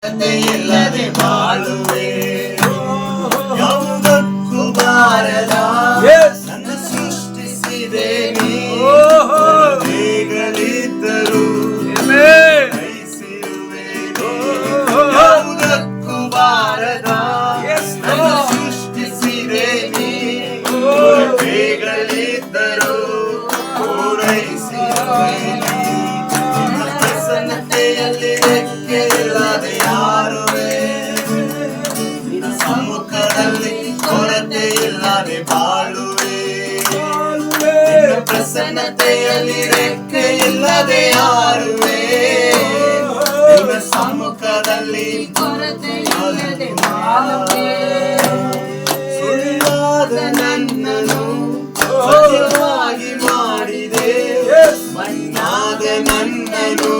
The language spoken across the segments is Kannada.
ಇಲ್ಲದೆ ಬಾಳುವೆ ಯಾವುದಕ್ಕೂ ಬಾರದ ನನ್ನ ಸೃಷ್ಟಿಸಿದೆ ನೀಗಳಿದ್ದರು ಬಯಸಿರುವೆ ಯಾವುದಕ್ಕೂ ಬಾರದ ನನ್ನ ಸೃಷ್ಟಿಸಿದೆ ನೀಗಳಿದ್ದರು ಪೂರೈಸಿರುವೆ ಪ್ರಸನ್ನತೆಯಲ್ಲಿ ಇಲ್ಲದೆ ಯಾರುವೆ ನಿನ್ನ ಸಮ್ಮುಖದಲ್ಲಿ ಕೊರತೆ ಇಲ್ಲದೆ ಬಾಳುವೆ ನಿನ್ನ ಪ್ರಸನ್ನತೆಯಲ್ಲಿ ರೆಕ್ಕೆ ಇಲ್ಲದೆ ಯಾರುವೆ ನಿನ್ನ ಸಮ್ಮುಖದಲ್ಲಿ ಕೊರತೆ ಇಲ್ಲದೆ ಬಾಳುವೆ ಸುಳ್ಳಾದ ನನ್ನನ್ನು ಸತ್ಯವಾಗಿ ಮಾಡಿದೆ ಮಣ್ಣಾದ ನನ್ನನ್ನು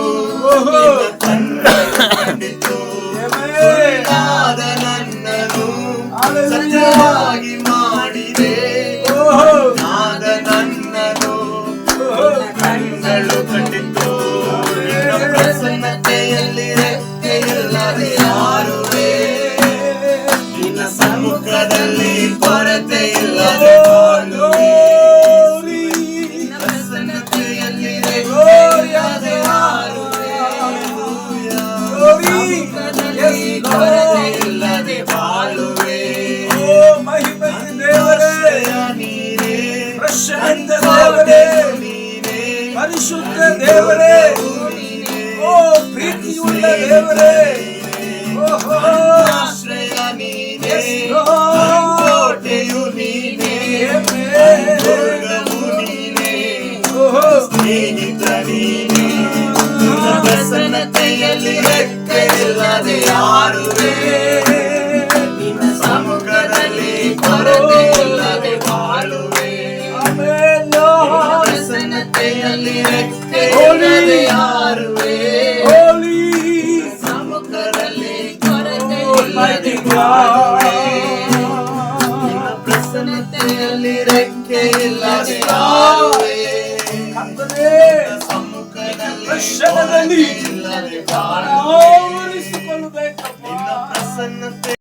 ಕಂಡಿತು ಸುಳ್ಳಾದ ನನ್ನನ್ನು ಸತ್ಯವಾಗಿ ಮಾಡಿದೆ ನಾದ ನನ್ನನ್ನು ಕಣ್ಣುಗಳು ಕಂಡಿತು ನಿನ್ನ ಪ್ರಸನ್ನತೆಯಲ್ಲಿ ರೆಕ್ಕೆ ಇಲ್ಲದೆ ಯಾರುವೆ ನಿನ್ನ ಸಮ್ಮುಖದಲ್ಲಿ ಕೊರತೆ ಇಲ್ಲದೆ ಬಾಳುವೆ ನಿನ್ನ ಪ್ರಸನ್ನತೆಯಲ್ಲಿ ರೆಕ್ಕೆ ಇಲ್ಲದೆ ಕೊರತೆ ಇಲ್ಲದೆ ಬಾಳುವೆ ನೀನೇ ಪ್ರಶಾಂತ ದೇವರೇ ಪರಿಶುದ್ಧ ದೇವರೇ ಓ ಪ್ರೀತಿಯುಳ್ಳ ದೇವರೇ ಆಶ್ರಯ ನೀನೇ ಕೋಟೆಯು ನೀನೇ ದುರ್ಗವು ನೀನೇ ಸ್ನೇಹಿತ ನೀನೇ ನಿನ್ನ ಪ್ರಸನ್ನತೆಯಲ್ಲಿ ರೆಕ್ಕೆ ಇಲ್ಲದೆ ಯಾರುವೆ ನಿನ್ನ ಸಮ್ಮುಖದಲ್ಲಿ ಕೊರತೆ ಇಲ್ಲದೆ ಬಾಳುವೆ ನಿನ್ನ ಪ್ರಸನ್ನತೆಯಲ್ಲಿ ರೆಕ್ಕೆ ಇಲ್ಲದೆ ಯಾರುವೆ ಸಮ್ಮುಖದಲ್ಲಿ ಕೊರತೆ ಇಲ್ಲದೆ ಬಾಳುವೆ ನಿನ್ನ ಪ್ರಸನ್ನತೆಯಲ್ಲಿ ರೆಕ್ಕೆ ಇಲ್ಲದೆ ಯಾರುವೆ ಸಮ್ಮುಖದಲ್ಲಿ ಇಲ್ಲದೆ ಬಾಳುವೆ